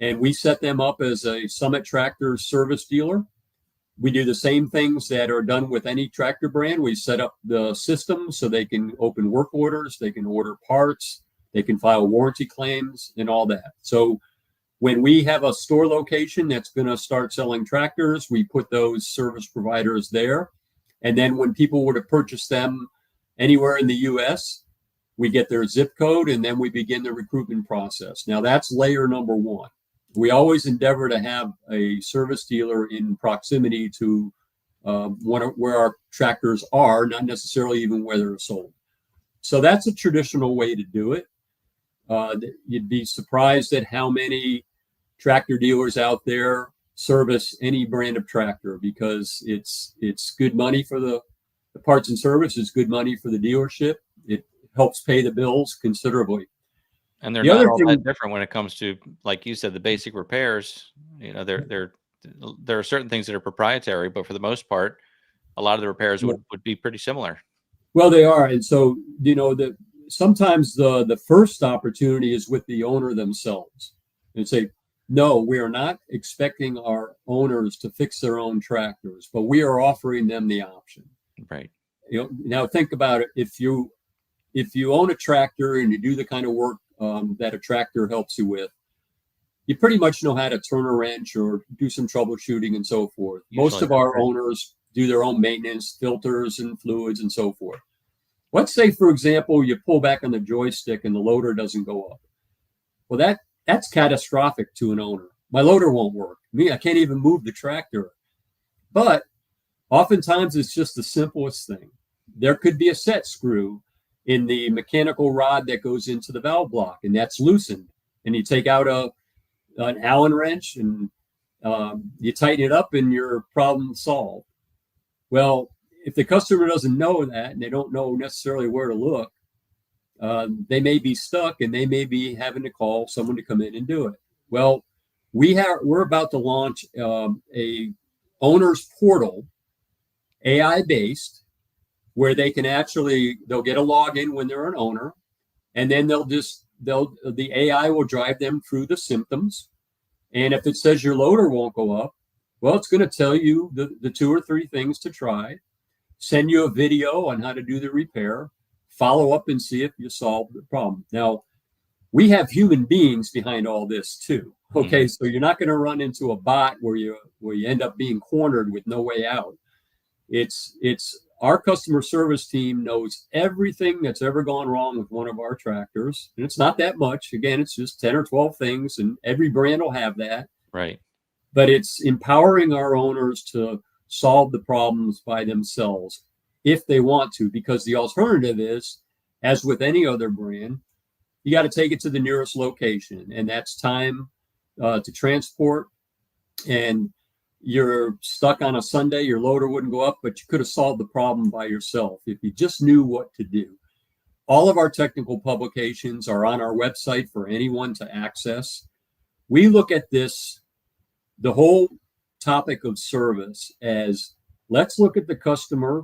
and we set them up as a Summit Tractor service dealer. We do the same things that are done with any tractor brand. We set up the system so they can open work orders, they can order parts, they can file warranty claims and all that. So when we have a store location that's going to start selling tractors, we put those service providers there. And then when people were to purchase them anywhere in the US, we get their zip code and then we begin the recruitment process. Now that's layer number one. We always endeavor to have a service dealer in proximity to where our tractors are, not necessarily even where they're sold. So that's a traditional way to do it. You'd be surprised at how many tractor dealers out there service any brand of tractor, because it's good money for the parts and service, it's good money for the dealership. It helps pay the bills considerably. And they're not all that different when it comes to, like you said, the basic repairs. You know, there are certain things that are proprietary, but for the most part, a lot of the repairs would be pretty similar. Well, they are. And so, you know, sometimes the first opportunity is with the owner themselves, and say, no, we are not expecting our owners to fix their own tractors, but we are offering them the option. Right. You know, now think about it. If you own a tractor and you do the kind of work that a tractor helps you with, you pretty much know how to turn a wrench or do some troubleshooting and so forth. Usually most of our owners do their own maintenance, filters and fluids and so forth. Let's say, for example, you pull back on the joystick and the loader doesn't go up. Well, that's catastrophic to an owner. My loader won't work. I can't even move the tractor. But oftentimes it's just the simplest thing. There could be a set screw in the mechanical rod that goes into the valve block, and that's loosened. And you take out an Allen wrench and you tighten it up and your problem solved. Well, if the customer doesn't know that and they don't know necessarily where to look, they may be stuck and they may be having to call someone to come in and do it. Well, we're about to launch a owner's portal, AI based, where they'll get a login when they're an owner, and then the AI will drive them through the symptoms. And if it says your loader won't go up, well, it's going to tell you the 2 or 3 things to try, send you a video on how to do the repair, follow up and see if you solve the problem. Now, we have human beings behind all this too. Okay, so you're not going to run into a bot where you end up being cornered with no way out. It's our customer service team knows everything that's ever gone wrong with one of our tractors. And it's not that much. Again, it's just 10 or 12 things, and every brand will have that. Right. But it's empowering our owners to solve the problems by themselves if they want to, because the alternative is, as with any other brand, you got to take it to the nearest location, and that's time to transport. And you're stuck on a Sunday, your loader wouldn't go up, but you could have solved the problem by yourself if you just knew what to do. All of our technical publications are on our website for anyone to access. We look at this, the whole topic of service, as let's look at the customer,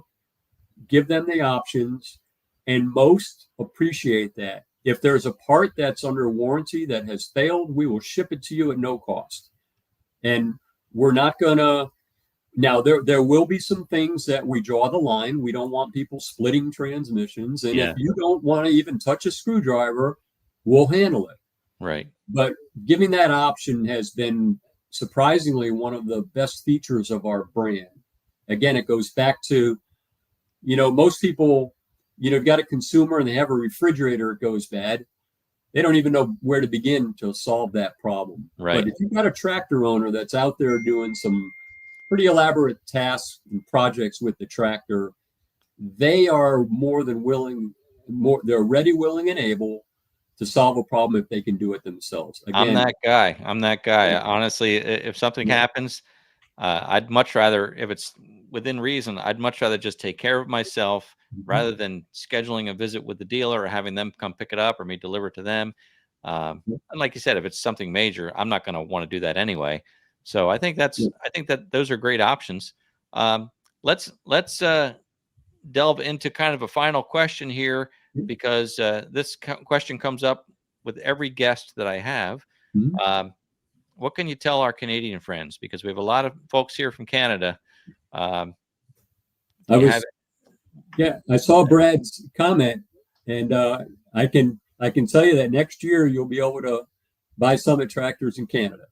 give them the options, and most appreciate that. If there's a part that's under warranty that has failed, we will ship it to you at no cost. And we're not gonna, now there will be some things that we draw the line. We don't want people splitting transmissions. And if you don't want to even touch a screwdriver, we'll handle it. Right. But giving that option has been surprisingly one of the best features of our brand. Again, it goes back to, most people, got a consumer and they have a refrigerator, it goes bad. They don't even know where to begin to solve that problem. Right. But if you've got a tractor owner that's out there doing some pretty elaborate tasks and projects with the tractor, they are more than willing, they're ready, willing, and able to solve a problem if they can do it themselves. Again, I'm that guy. Honestly, if something happens, I'd much rather, if it's within reason, I'd much rather just take care of myself rather than scheduling a visit with the dealer or having them come pick it up or me deliver it to them. And like you said, if it's something major, I'm not going to want to do that anyway. So I think that those are great options. Let's delve into kind of a final question here, because this question comes up with every guest that I have. What can you tell our Canadian friends? Because we have a lot of folks here from Canada. I saw Brad's comment, and I can tell you that next year you'll be able to buy Summit tractors in Canada.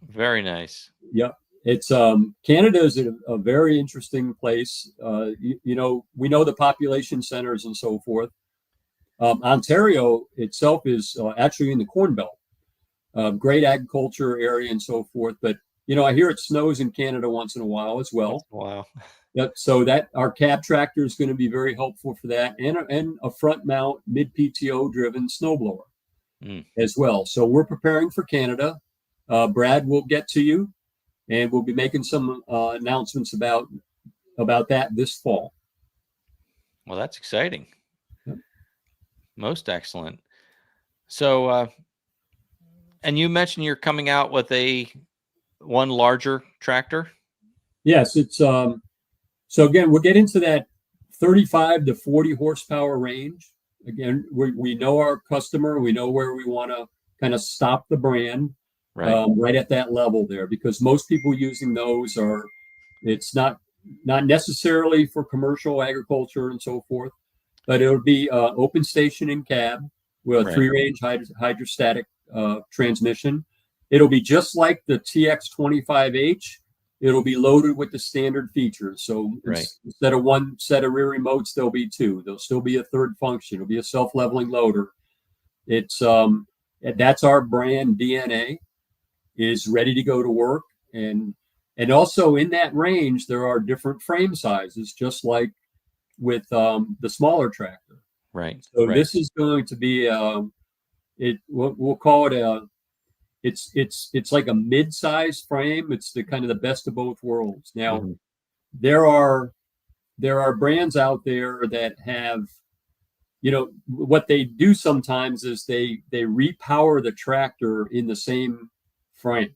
Very nice. Yep. It's Canada is a very interesting place. We know the population centers and so forth. Ontario itself is actually in the Corn Belt, great agriculture area and so forth. But I hear it snows in Canada once in a while as well. Wow. Yep. So that our cab tractor is going to be very helpful for that, and a front mount mid PTO driven snowblower as well. So we're preparing for Canada. Brad will get to you, and we'll be making some announcements about that this fall. Well, that's exciting. Yep. Most excellent. So, and you mentioned you're coming out with one larger tractor. Yes, it's so again, we'll get into that 35 to 40 horsepower range. Again, we know our customer, we know where we want to kind of stop the brand. Right at that level there, because most people using those it's not necessarily for commercial agriculture and so forth, but it would be open station in cab with a 3-range hydrostatic transmission. It'll be just like the TX25H. It'll be loaded with the standard features. So instead of one set of rear remotes, there'll be two. There'll still be a third function. It'll be a self-leveling loader. It's that's our brand DNA. Is ready to go to work, and also in that range there are different frame sizes, just like with the smaller tractor. So this is going to be we'll call it it's like a mid-size frame. It's the kind of the best of both worlds. Now there are brands out there that have, what they do sometimes is they repower the tractor in the same frame.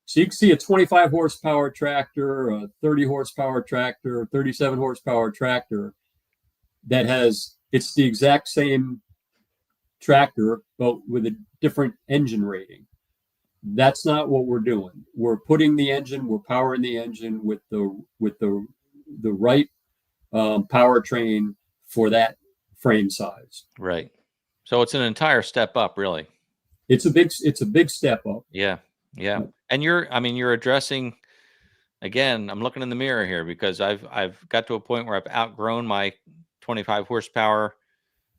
So you can see a 25 horsepower tractor, a 30 horsepower tractor, 37 horsepower tractor it's the exact same tractor, but with a different engine rating. That's not what we're doing. We're putting the engine, we're powering the engine with the right powertrain for that frame size. So it's an entire step up, really. It's a big step up. Yeah. And you're addressing, again, I'm looking in the mirror here, because I've got to a point where I've outgrown my 25 horsepower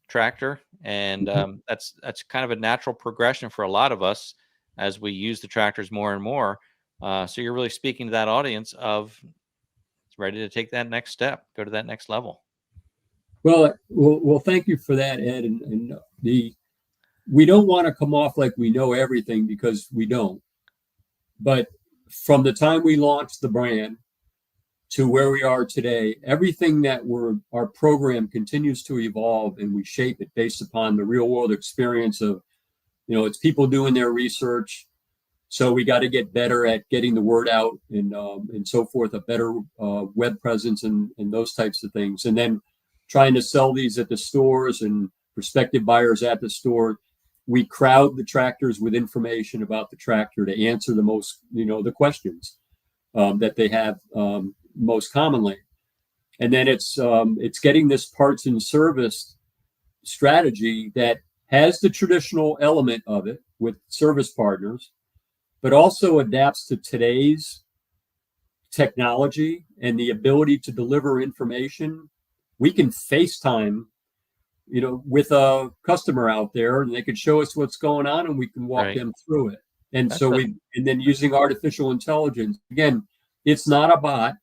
tractor, and that's kind of a natural progression for a lot of us as we use the tractors more and more. So you're really speaking to that audience of ready to take that next step, go to that next level. Well, thank you for that, Ed. And we don't want to come off like we know everything, because we don't. But from the time we launched the brand to where we are today, everything that our program continues to evolve, and we shape it based upon the real world experience of, it's people doing their research. So we got to get better at getting the word out and so forth, a better web presence and those types of things. And then trying to sell these at the stores and prospective buyers at the store. We crowd the tractors with information about the tractor to answer the most, the questions that they have most commonly. And then it's getting this parts and service strategy that has the traditional element of it with service partners, but also adapts to today's technology and the ability to deliver information. We can FaceTime with a customer out there, and they can show us what's going on, and we can walk them through it. And and then using artificial intelligence, again, it's not a bot.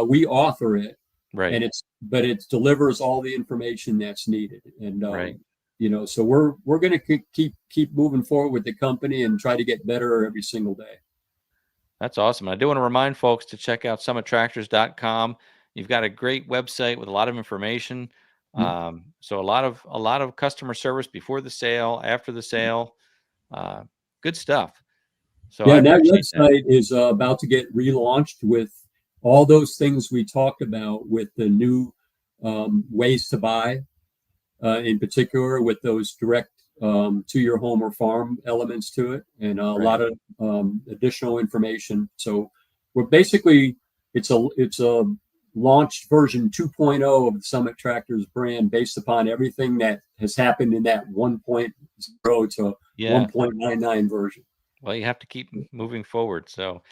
We author it, and it delivers all the information that's needed. And so we're going to keep moving forward with the company and try to get better every single day. That's awesome. I do want to remind folks to check out summittractors.com. You've got a great website with a lot of information. So a lot of customer service before the sale, after the sale, good stuff. So that website is about to get relaunched with all those things we talked about with the new ways to buy, in particular with those direct to your home or farm elements to it, and a lot of additional information. So we're basically, it's a launched version 2.0 of the Summit Tractors brand based upon everything that has happened in that 1.0 to 1.99 version. Well, you have to keep moving forward. So,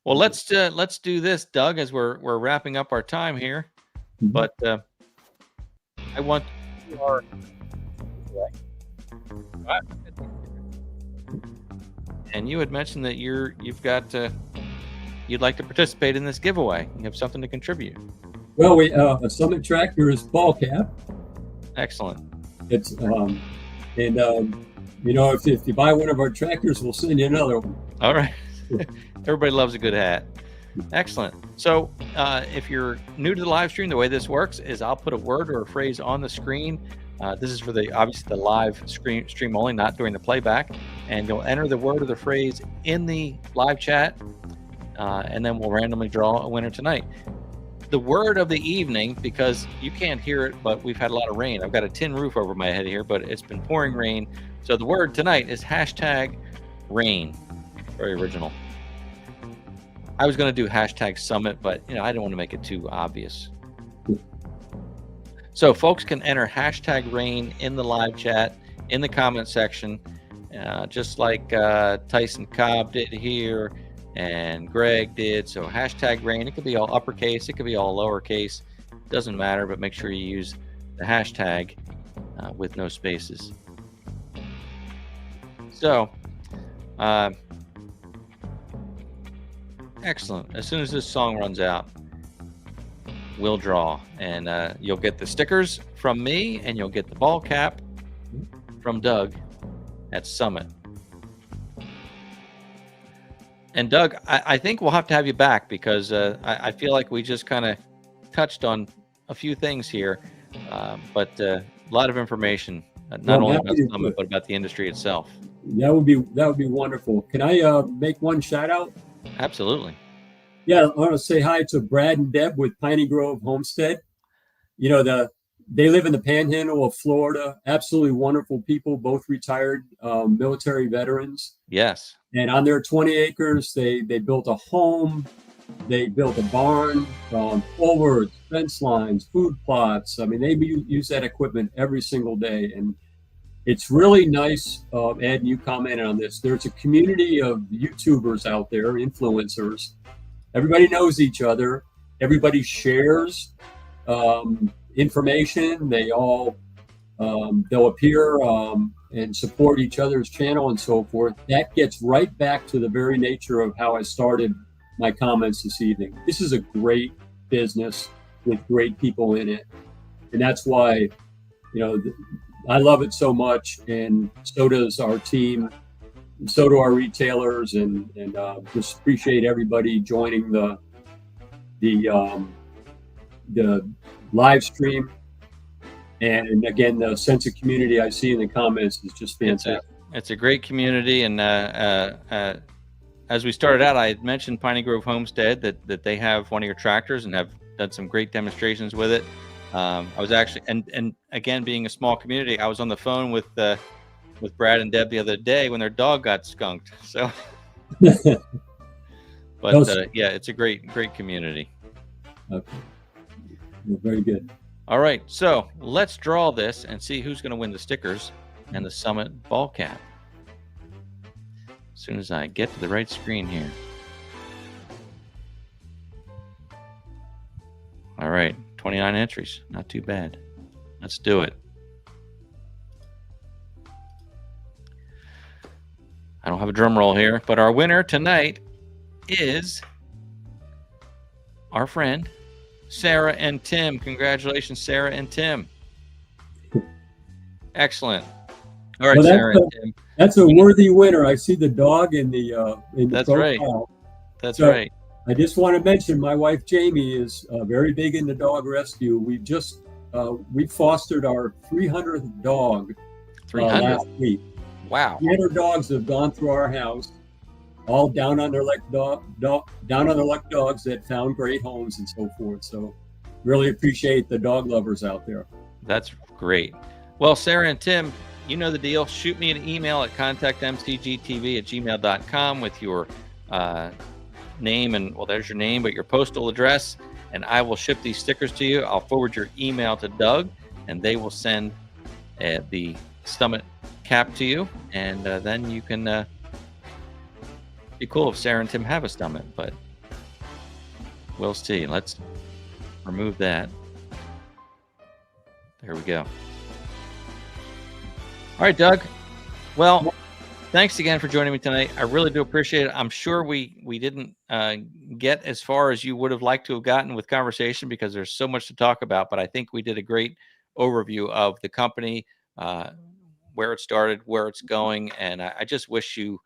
well, let's do this, Doug, as we're wrapping up our time here. But I want our and you had mentioned that you've got you'd like to participate in this giveaway. You have something to contribute. Well, we a Summit Tractors ball cap. Excellent. It's you know, if you buy one of our tractors, we'll send you another one. All right. Everybody loves a good hat. Excellent. So if you're new to the live stream, the way this works is I'll put a word or a phrase on the screen. This is for obviously the live stream only, not during the playback. And you'll enter the word or the phrase in the live chat, and then we'll randomly draw a winner tonight. The word of the evening, because you can't hear it, but we've had a lot of rain. I've got a tin roof over my head here, but it's been pouring rain. So the word tonight is #rain. Very original. I was going to do #summit, but I didn't want to make it too obvious. So folks can enter #rain in the live chat, in the comment section, just like Tyson Cobb did here and Greg did. So #rain, it could be all uppercase, it could be all lowercase, doesn't matter, but make sure you use the hashtag with no spaces. So, excellent. As soon as this song runs out, we'll draw, and you'll get the stickers from me, and you'll get the ball cap from Doug at Summit. And Doug, I think we'll have to have you back, because I feel like we just kind of touched on a few things here, but a lot of information, not only about Summit, but about the industry itself. That would be wonderful. Can I make one shout out? Absolutely. Yeah, I want to say hi to Brad and Deb with Piney Grove Homestead. They live in the Panhandle of Florida. Absolutely wonderful people, both retired military veterans. Yes. And on their 20 acres, they built a home, they built a barn, culverts, fence lines, food plots. I mean, they use that equipment every single day. And it's really nice, Ed, you commented on this. There's a community of YouTubers out there, influencers. Everybody knows each other. Everybody shares information. They all they'll appear and support each other's channel and so forth. That gets right back to the very nature of how I started my comments this evening. This is a great business with great people in it, and that's why I love it so much, and so does our team, and so do our retailers, and just appreciate everybody joining the live stream. And again, the sense of community I see in the comments is just fantastic. It's a great community, and as we started out, I had mentioned Piney Grove Homestead, that they have one of your tractors and have done some great demonstrations with it. I was actually, and again, being a small community, I was on the phone with Brad and Deb the other day when their dog got skunked. So, but yeah, it's a great community. Okay. Very good. All right, so let's draw this and see who's going to win the stickers and the Summit ball cap. As soon as I get to the right screen here. All right, 29 entries, not too bad. Let's do it. I don't have a drum roll here, but our winner tonight is our friend Sarah and Tim. Congratulations, Sarah and Tim. Excellent. All right, Sarah and Tim. That's a worthy winner. I see the dog in the That's profile. Right. That's right. I just want to mention my wife Jamie is very big into dog rescue. We just we fostered our 300th dog 300 last week. Wow. 300 dogs have gone through our house. all down on their luck down on their luck dogs that found great homes and so forth. So really appreciate the dog lovers out there. That's great. Well, Sarah and Tim, you know the deal. Shoot me an email at contactmcgtv@gmail.com with your name, and well, there's your name, but your postal address, and I will ship these stickers to you. I'll forward your email to Doug, and they will send the Summit cap to you, and then you can be cool if Sarah and Tim have a Summit, but we'll see. Let's remove that. There we go. All right, Doug. Well, thanks again for joining me tonight. I really do appreciate it. I'm sure we didn't get as far as you would have liked to have gotten with conversation because there's so much to talk about, but I think we did a great overview of the company, where it started, where it's going, and I just wish you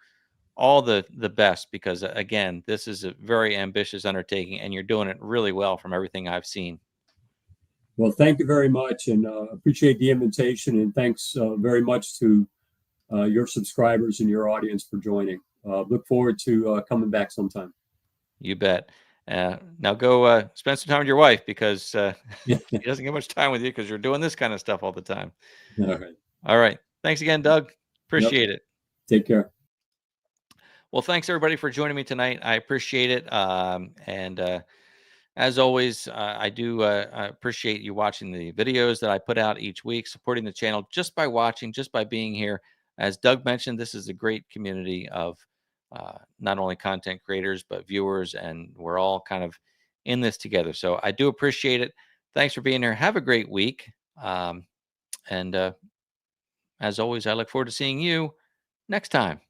all the best because, again, this is a very ambitious undertaking, and you're doing it really well from everything I've seen. Well, thank you very much, and appreciate the invitation, and thanks very much to your subscribers and your audience for joining. Look forward to coming back sometime. You bet. Now go spend some time with your wife because she doesn't get much time with you because you're doing this kind of stuff all the time. All right. All right. Thanks again, Doug. Appreciate it. Take care. Well, thanks everybody for joining me tonight. I appreciate it. And as always, I do appreciate you watching the videos that I put out each week, supporting the channel just by watching, just by being here. As Doug mentioned, this is a great community of not only content creators, but viewers, and we're all kind of in this together. So I do appreciate it. Thanks for being here. Have a great week. And as always, I look forward to seeing you next time.